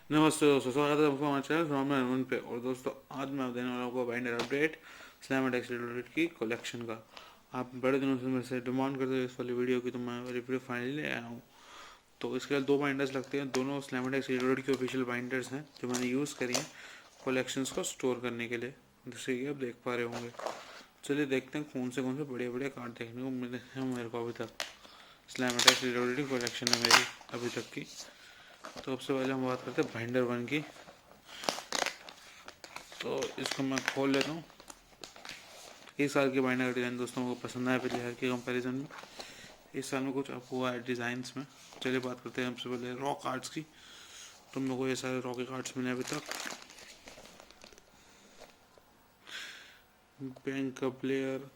नमस्ते दोस्तों, स्वागत है आपका हमारे चैनल रामन अरविंद पे। और दोस्तों आज मैं देने वाला हूँ binder update slam attack related की कलेक्शन का। आप बड़े दिनों से मेरे से डिमांड करते हो इस वाली वीडियो की, तो मैं वीडियो फाइनली ले आया हूँ। तो इसके लिए दो बाइंडर्स लगते हैं, दोनों स्लैम अटैक रिलेटेड की ऑफिशियल बाइंडर्स हैं जो मैंने यूज़ करी हैं कलेक्शंस को स्टोर करने के लिए, जैसे कि आप देख पा रहे होंगे। चलिए देखते हैं कौन से बढ़िया बढ़िया कार्ड देखने को मिले हैं मेरे को अभी तक। स्लैम अटैक रिलेटेड कलेक्शन है मेरी अभी तक की। तो सबसे पहले हम बात करते हैं बाइंडर 1 की। तो इसको मैं खोल लेता हूँ। इस साल के बाइंडर का डिज़ाइन दोस्तों को पसंद आया पिछले साल के कंपैरिजन में। इस साल में कुछ अप हुआ है डिज़ाइंस में। चलिए बात करते हैं सबसे पहले रॉ कार्ड्स की। तो मेरे को ये सारे रॉ के कार्ड्स मिले अभी तक। बैंक का player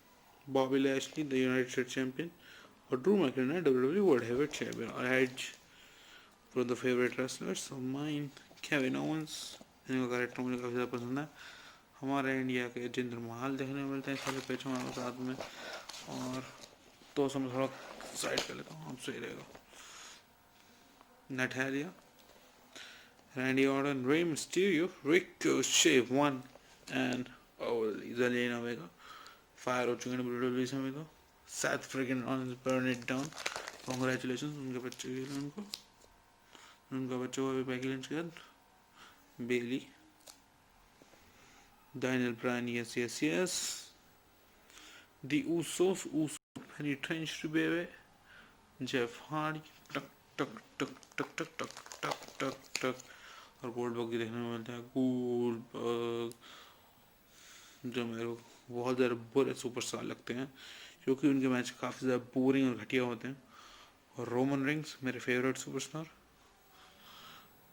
Bobby Lashley, the United States champion, और ड्रू मैकलेनर, WWE वर्ल्ड हेवीवेट चैंपियन। और as for the favourite wrestlers of mine, Kevin Owens. इनका कैरेक्टर मुझे काफ़ी ज़्यादा पसंद है। हमारे इंडिया के जिंद्र महल देखने को मिलते हैं सारे पेज हमारे साथ में। और तो मैं थोड़ा साइड कर लेता हूँ, अब सही रहेगा। Natalya, Randy Orton, Rey Mysterio, Ricochet one and Zelina Vega fire हो चुके हैं WWE से में। तो Seth Freakin Rollins burn it down. Congratulation उनके बच्चे के लिए, उनका बच्चों को भी बैकी लिंच के बाद बेली, Daniel Bryan, yes. The Usos, very trenched baby. Jeff Hardy, टक टक टक टक टक टक टक टक टक। और गोल्डबर्ग की देखने को मिलता है। गोल्डबर्ग जो मेरे को बहुत ज़्यादा बुरे सुपरस्टार लगते हैं, क्योंकि उनके मैच काफ़ी ज़्यादा बोरिंग और घटिया होते हैं। और रोमन रिंग्स मेरे फेवरेट सुपरस्टार।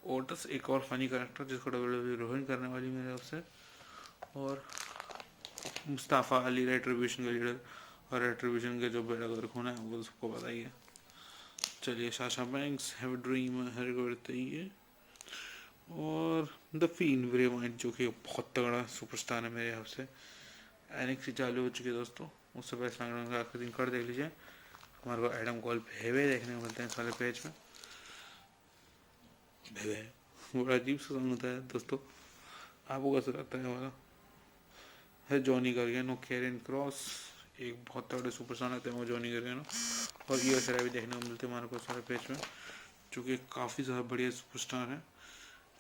ओटस एक और फनी करेक्टर जिसको WWE रोहिन करने वाली मेरे आपसे। और मुस्ताफ़ा अली रेट्रीब्यूशन के लीडर, और रेट्रीब्यूशन के जो बेड़ा गर्क होना है वो सबको पता ही है। चलिए Sasha Banks, have a dream, her को बताइए। और द फील्ड ब्रे वाइट जो कि बहुत तगड़ा सुपरस्टार है मेरे हिसाब से। एनएक्सटी चालू हो चुकी है दोस्तों, उससे पहले स्मैकडाउन का आखिरी दिन कर देख लीजिए। हमारे को एडम कॉल भेवे देखने को मिलते हैं इस वाले पेज में। भेवे बड़ा अजीब सा सॉन्ग होता है दोस्तों, आपको कैसा लगता है हमारा? है जॉनी गार्गेनो, कैरियन क्रॉस, एक बहुत तगड़े सुपरस्टार आते हैं वो जॉनी गार्गेनो। और ईओ शिराई भी देखने को मिलते हैं हमारे को सारे पेज में, जो कि काफ़ी ज़्यादा बढ़िया सुपरस्टार हैं।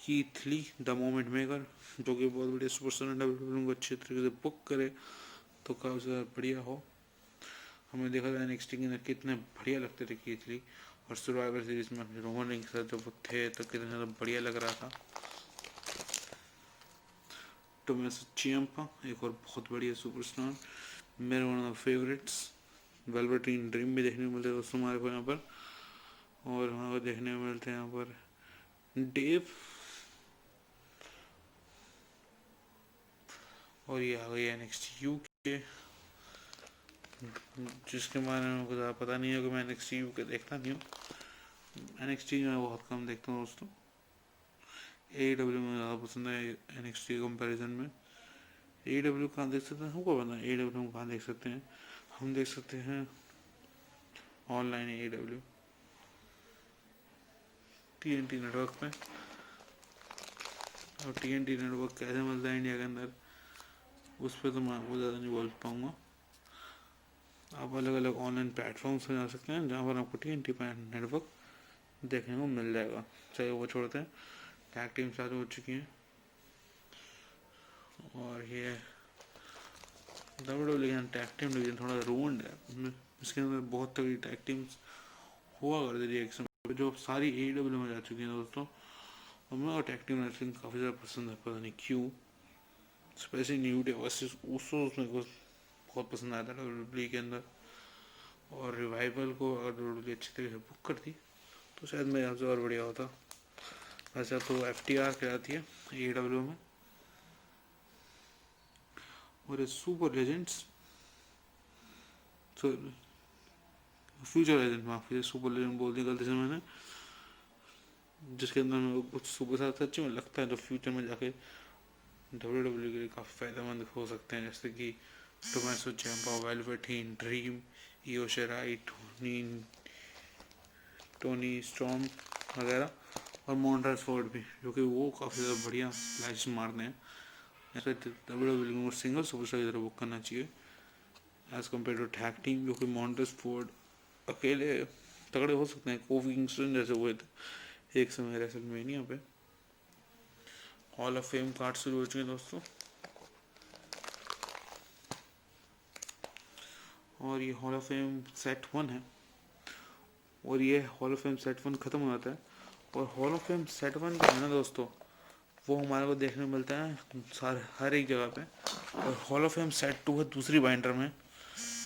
Keith Lee, the moment maker, जो कि बहुत बढ़िया सुपरस्टार है। डब्ल्यूडब्ल्यू को अच्छे तरीके से बुक करे तो काफ़ी ज़्यादा बढ़िया हो। हमें देखा था एनएक्सटी के अंदर कितने बढ़िया लगते थे कीथ ली, और सर्वाइवर सीरीज में अपने रोमन रिंग्स के साथ जब वो थे तो कितना ज़्यादा बढ़िया लग रहा था। टोमेसो चियम्पा एक और बहुत बढ़िया सुपरस्टार, मेरे one of favourites. Velveteen dream भी देखने को मिलते हैं दोस्तों हमारे को यहाँ पर। और हमारे को देखने को मिलते हैं यहाँ पर डेव। और ये आ गई एनएक्सटी यूके, जिसके बारे में मुझे ज़्यादा पता नहीं है कि मैं एनएक्सटी यूके देखता नहीं हूँ। एनएक्सटी मैं बहुत कम देखता हूँ दोस्तों। AEW में ज़्यादा पसंद है एनएक्सटी के कंपैरिजन में। AEW कहाँ देख सकते हैं हमको पता है, AEW हम कहाँ देख सकते हैं? हम देख सकते हैं ऑनलाइन AEW TNT नेटवर्क पे। और TNT नेटवर्क कैसे मिलता है इंडिया के अंदर, उस पर तो मैं आपको ज़्यादा नहीं बोल पाऊँगा। आप अलग अलग ऑनलाइन प्लेटफॉर्म्स पर जा सकते हैं जहाँ पर आपको TNT नेटवर्क देखने को मिल जाएगा। चलिए वो छोड़ते हैं। टैग टीम चालू हो चुकी हैं, और ये WWE टैग टीम डिवीजन थोड़ा रूंड है। इसके अंदर बहुत तगड़ी टैग टीम्स हुआ करती थी एक समय, जो सारी AEW में जा चुकी हैं दोस्तों। और मैं टैग टीम रेसलिंग काफ़ी ज़्यादा पसंद है, पता नहीं क्यों। Specially new day versus Usos मेरे को बहुत पसंद आया था WWE के अंदर। और रिवाइवल को अगर WWE अच्छी तरीके से बुक करती तो शायद मेरे यहाँ से और बढ़िया होता। वैसे तो FTR कहलाती है AEW में। और ये सुपर लेजेंड्स, फ्यूचर लेजेंड, माफ कीजिए सुपर लेजेंड बोल दिया गलती से मैंने, जिसके अंदर मेरे को कुछ सुपर स्टार सच्ची में लगता है जो फ्यूचर में जाके WWE के लिए काफ़ी फायदेमंद हो सकते हैं, जैसे कि Tommaso Ciampa, Velveteen Dream, Io Shirai, Toni Storm वगैरह। और मॉन्ट्रेस फोर्ड भी, जो कि वो काफ़ी ज़्यादा बढ़िया स्प्लैश मारते हैं। WWE को सिंगल सुपरस्टार की तरह बुक करना चाहिए as compare to tag team, जो कि मॉन्ट्रेस फोर्ड अकेले तगड़े हो सकते हैं, कोफी किंगस्टन जैसे हुए थे एक समय रेसलमेनिया पे। हॉल ऑफ फेम कार्ड शुरू हो चुके हैं दोस्तों, और ये हॉल ऑफ फेम सेट 1 है, और ये हॉल ऑफ फेम सेट 1 ख़त्म हो जाता है। और हॉल ऑफ फेम सेट 1 जो है ना दोस्तों, वो हमारे को देखने को मिलता है हर एक जगह पे। और हॉल ऑफ फेम सेट 2 है दूसरी बाइंडर में,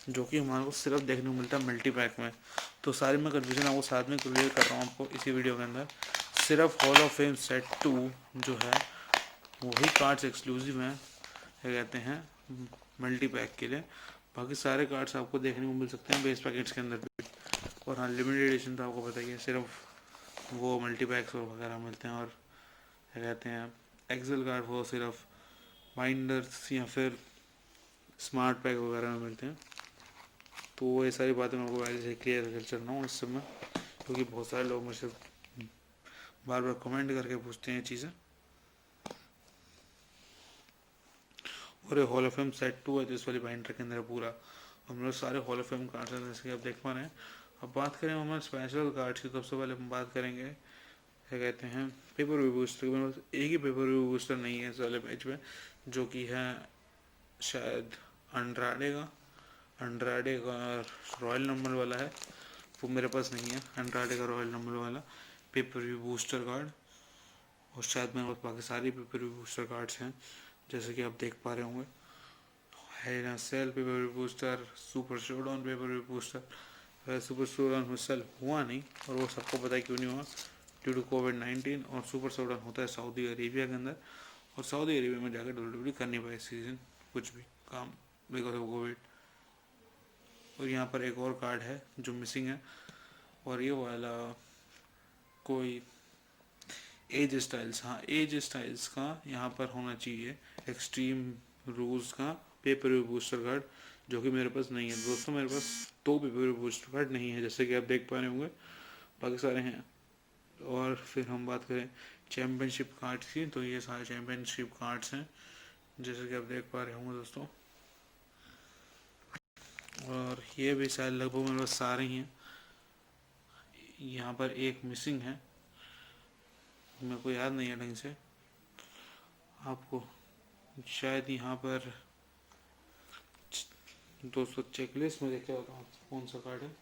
जो कि हमारे को सिर्फ देखने को मिलता है मल्टी पैक में। तो सारी मैं कन्फ्यूजन आपको साथ में क्लियर कर रहा हूँ आपको इसी वीडियो के अंदर। सिर्फ हॉल ऑफ फेम सेट 2 जो है वही कार्ड्स एक्सक्लूसिव हैं, क्या कहते हैं, मल्टी पैक के लिए। बाकी सारे कार्ड्स आपको देखने को मिल सकते हैं बेस पैकेट्स के अंदर भी। और हाँ, लिमिटेड एडिशन तो आपको पता ही है, सिर्फ वो मल्टी पैक्स और वगैरह मिलते हैं। और क्या कहते हैं, एक्सेल कार्ड वो सिर्फ बाइंडर्स या फिर स्मार्ट पैक वगैरह में मिलते हैं। तो ये सारी बातें मैं आपको पहले से क्लियर कर चल रहा हूँ इस समय, क्योंकि बहुत सारे लोग मुझसे बार बार कमेंट करके पूछते हैं ये चीज़ें। और ये हॉल ऑफ फेम सेट 2 है जिस वाली बाइंडर के अंदर पूरा हम लोग सारे हॉल ऑफ फेम कार्ड्स हैं, जैसे कि आप देख पा रहे हैं। अब बात करें हमारे स्पेशल कार्ड्स की, तो सबसे पहले हम बात करेंगे क्या कहते हैं, पेपर व्यू बूस्टर। मेरे पास एक ही पेपर व्यू बूस्टर नहीं है इस वाले पेज पे, जो कि है शायद अंड्राडे का रॉयल नंबर वाला है, वो मेरे पास नहीं है। अंड्राडे का रॉयल नंबर वाला पेपर व्यू बूस्टर कार्ड, और शायद मेरे पास बाकी सारी पेपर व्यू बूस्टर कार्ड्स हैं, जैसे कि आप देख पा रहे होंगे। है sale pay per view booster, super showdown pay per view booster. Super showdown sale हुआ नहीं, और वो सबको पता है क्यों नहीं हुआ, ड्यू टू कोविड-19। और सुपर शोडाउन होता है सऊदी अरेबिया के अंदर, और सऊदी अरेबिया में जाकर WWE कर नहीं पाए सीजन कुछ भी काम बिकॉज ऑफ कोविड। और यहाँ पर एक और कार्ड है जो मिसिंग है, और ये वाला कोई एज स्टाइल्स, हाँ एज स्टाइल्स का यहाँ पर होना चाहिए एक्सट्रीम रूल्स का पेपर व्यू बूस्टर कार्ड, जो कि मेरे पास नहीं है दोस्तों। मेरे पास 2 पेपर व्यू बूस्टर कार्ड नहीं है, जैसे कि आप देख पा रहे होंगे, बाकी सारे हैं। और फिर हम बात करें चैम्पियनशिप कार्ड्स की, तो ये सारे चैम्पियनशिप कार्ड्स हैं, जैसे कि आप देख पा रहे होंगे दोस्तों। और ये भी शायद लगभग मेरे पास सारे ही हैं। यहाँ पर एक मिसिंग है, मेरे को याद नहीं है ढंग से, आपको शायद यहाँ पर दोस्तों चेकलिस्ट में देख के बताऊँ कौन सा कार्ड है,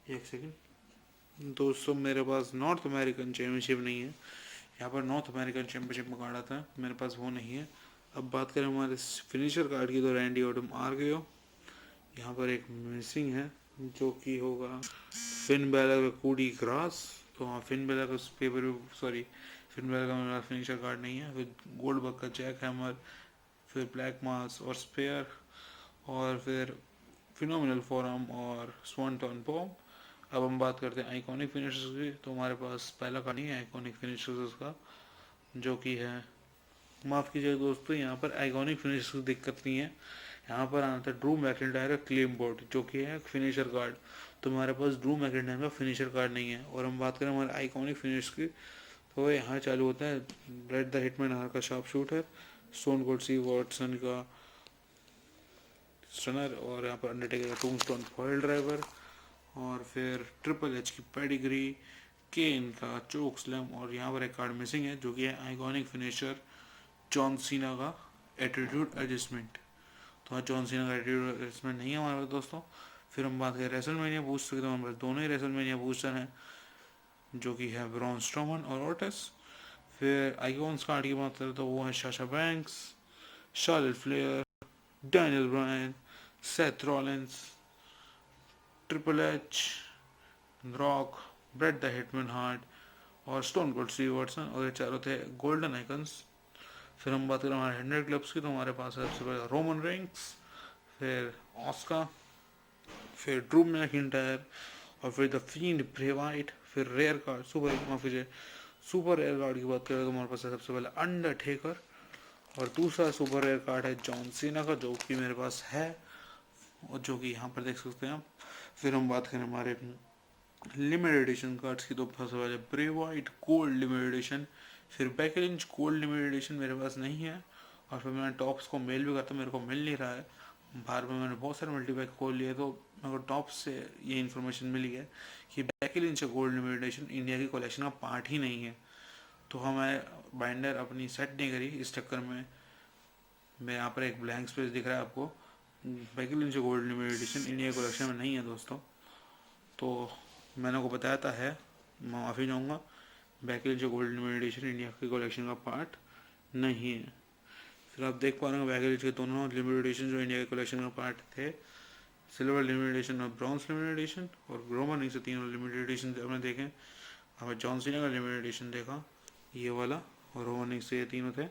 एक सेकंड। दोस्तों मेरे पास नॉर्थ अमेरिकन चैम्पियनशिप नहीं है, यहाँ पर नॉर्थ अमेरिकन चैम्पियनशिप में कार्ड आता है, मेरे पास वो नहीं है। अब बात करें हमारे फिनिशर कार्ड की, तो रैंडी ऑर्टन आरकेओ यहाँ पर एक मिसिंग है, जो कि होगा फिन बैलर का कूडी ग्रास। तो हाँ, फिन बैलर का पेपर, सॉरी फिन बैलर का मेरा फिनिशर कार्ड नहीं है। फिर गोल्डबर्ग का जैक हैमर, फिर ब्लैक मास और स्पेयर, और फिर फिनोमिनल फॉरम और स्वॉनटॉन पॉम। अब हम बात करते हैं आइकॉनिक फिनिशर्स की, तो हमारे पास पहला कार्ड नहीं है आइकॉनिक फिनिशर्स का, जो कि है, माफ़ कीजिएगा दोस्तों, यहाँ पर आइकॉनिक फिनिशर्स की दिक्कत नहीं है। यहाँ पर आना था ड्रू मैकिंटायर का क्लेम बोर्ड, जो कि है फिनिशर कार्ड। तो हमारे पास ड्रू मैकिंटायर का फिनिशर कार्ड नहीं है। और हम बात करें हमारे आइकॉनिक फिनिश की, तो यहाँ चालू होता है ब्रेट द हिटमैन हार का sharp shooter, stone cold Steve Watson का स्टनर, और यहाँ पर अंडरटेकर का टूमस्टोन फॉयल ड्राइवर, और फिर ट्रिपल एच की पेडिग्री, केन का चोक स्लैम। और यहाँ पर एक कार्ड मिसिंग है, जो कि है आइकॉनिक फिनिशर जॉन सीना का एटीट्यूड एडजस्टमेंट। तो आज जॉन सीना का एटीट्यूड एडजस्टमेंट नहीं है हमारे पास दोस्तों। फिर हम बात करें रेसलमेनिया बूस्टर की, तो हमारे पास दोनों ही रेसलमेनिया बूस्टर हैं, जो कि है ब्रॉन स्ट्रोमन और ओटिस। फिर आइकॉन्स कार्ड की बात करें तो वो है Sasha banks, Charlotte Flair, Daniel Bryan, Seth Rollins, triple H, rock, bread the hitman heart और स्टोन कोल्ड स्टीव वॉटसन। और ये चारों थे गोल्डन आइकन्स। फिर हम बात करें हमारे 100 क्लब्स की, तो हमारे पास है सबसे पहले रोमन रेंक्स, फिर ऑस्का, फिर ड्रू मैकिंटायर, और फिर द फील्ड ब्रे वाइट। फिर rare card super rare card की बात करें तो हमारे पास है सबसे पहले अंडरटेकर, और दूसरा सुपर रेयर कार्ड है जॉन सीना का, जो कि मेरे पास है, और जो कि यहाँ पर देख सकते हैं आप। फिर हम बात करें हमारे लिमिटेड एडिशन कार्ड्स की तो सबसे पहले Bray Wyatt gold limited addition, फिर बैकलिंच गोल्ड लिमिटेड एडिशन मेरे पास नहीं है, और फिर मैंने टॉप्स को मेल भी करता, मेरे को मिल नहीं रहा है। बाहर में मैंने बहुत सारे मल्टीपैक खोल लिए तो मेरे को टॉप से ये इन्फॉर्मेशन मिली है कि बैकलिंच गोल्ड लिमिटेड एडिशन इंडिया की कलेक्शन का पार्ट ही नहीं है। तो हमें बाइंडर अपनी सेट नहीं करी, इस चक्कर में मैं यहाँ पर एक ब्लैंक स्पेस दिख रहा है आपको। बैकलिंच गोल्ड लिमिटेड एडिशन इंडिया की कलेक्शन में नहीं है दोस्तों, तो मैंने को बताया था है, मैं माफ़ी चाहूँगा। बैकलिंच गोल्ड लिमिटेड एडिशन इंडिया की कलेक्शन का पार्ट नहीं है। फिर आप देख पा रहे हैं बैकलिंच के दोनों लिमिटेड एडिशन जो इंडिया के कलेक्शन का पार्ट थे, सिल्वर लिमिटेड एडिशन और ब्रॉन्ज लिमिटेड एडिशन, और रोमन से तीनों लिमिटेड एडिशन आपने देखे। हमें जॉन सीना का लिमिटेड एडिशन देखा, ये वाला, और रोमन से ये तीनों थे।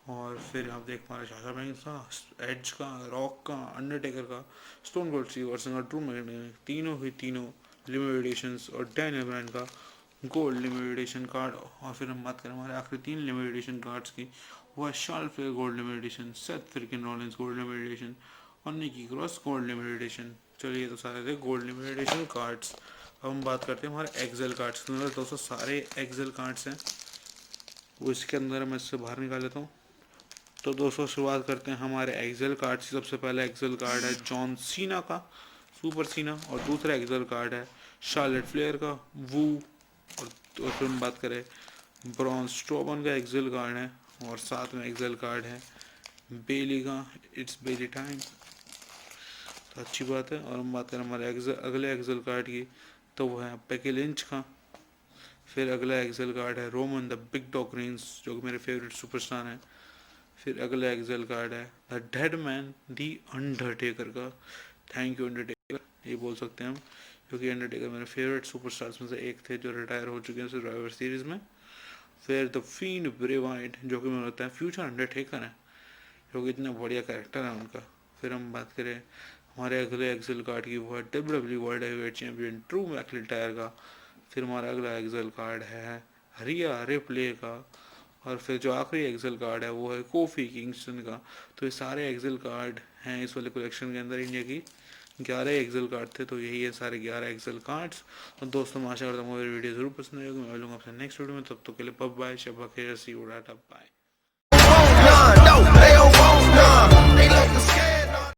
और फिर आप देख पा रहे शाशा बैंक्स का, एज का, रॉक का, अंडरटेकर का, स्टोन कोल्ड स्टीव ऑस्टिन का, ड्रू मैकइंटायर, तीनों ही तीनों लिमिटेड एडिशंस, और डैनियल ब्रांड का गोल्ड लिमिटेड एडिशन कार्ड। और फिर हम बात करें हमारे आखिरी 3 लिमिटेड एडिशन कार्ड्स की, वो है Charlotte Flair gold limited edition, Seth Freakin Rollins gold limited edition, और Nikki Cross gold limited edition. चलिए तो सारे थे गोल्ड लिमिटेड एडिशन कार्ड्स। अब हम बात करते हैं हमारे एक्सेल कार्ड्स के अंदर। दोस्तों सारे एक्सेल कार्ड्स हैं, वो इसके अंदर मैं इससे बाहर निकाल लेता हूँ। तो दोस्तों शुरुआत करते हैं हमारे एक्सेल कार्ड से। सबसे पहला एक्सेल कार्ड है जॉन सीना का, सुपर सीना, और दूसरा एक्सेल कार्ड है शार्लेट फ्लेयर का, वू। और तो फिर हम बात करें ब्रॉन स्ट्रोबन का एक्सेल कार्ड है, और साथ में एक्सेल कार्ड है बेली का, इट्स बेली टाइम, तो अच्छी बात है। और हम बात करें हमारे अगले एक्सेल कार्ड की, तो वो है बेकी लिंच का। फिर अगला एक्सेल कार्ड है Roman the big dog Reigns, जो कि मेरे फेवरेट सुपरस्टार हैं। फिर अगला एक्सेल कार्ड है the dead man the Undertaker का। थैंक यू अंडरटेकर, ये बोल सकते हैं हम, क्योंकि अंडरटेकर मेरे फेवरेट सुपरस्टार्स में से एक थे जो रिटायर हो चुके हैं सर्वाइवर सीरीज में। फिर द फील्ड ब्रे वाइट, जो कि मुझे लगता है फ्यूचर अंडरटेकर है, जो कि इतना बढ़िया कैरेक्टर है उनका। फिर हम बात करें हमारे अगले एक्सेल कार्ड की, वो है W world heavyweight champion Drew McIntyre का। फिर हमारा अगला एक्सेल कार्ड है रिया रिप्ले का। और फिर जो आखिरी एक्सेल कार्ड है वो है कोफी किंगस्टन का। तो ये सारे एक्सेल कार्ड हैं इस वाले कलेक्शन के अंदर। इंडिया की 11 एक्सेल कार्ड थे, तो यही है सारे 11 एक्सेल कार्ड्स। और दोस्तों मैं आशा करता हूँ मेरी वीडियो जरूर पसंद आएगी। मैं मिलूंगा आपसे नेक्स्ट वीडियो में, तब तक के लिए बाय, शब्बा खैर, सी यू, टाटा, बाय।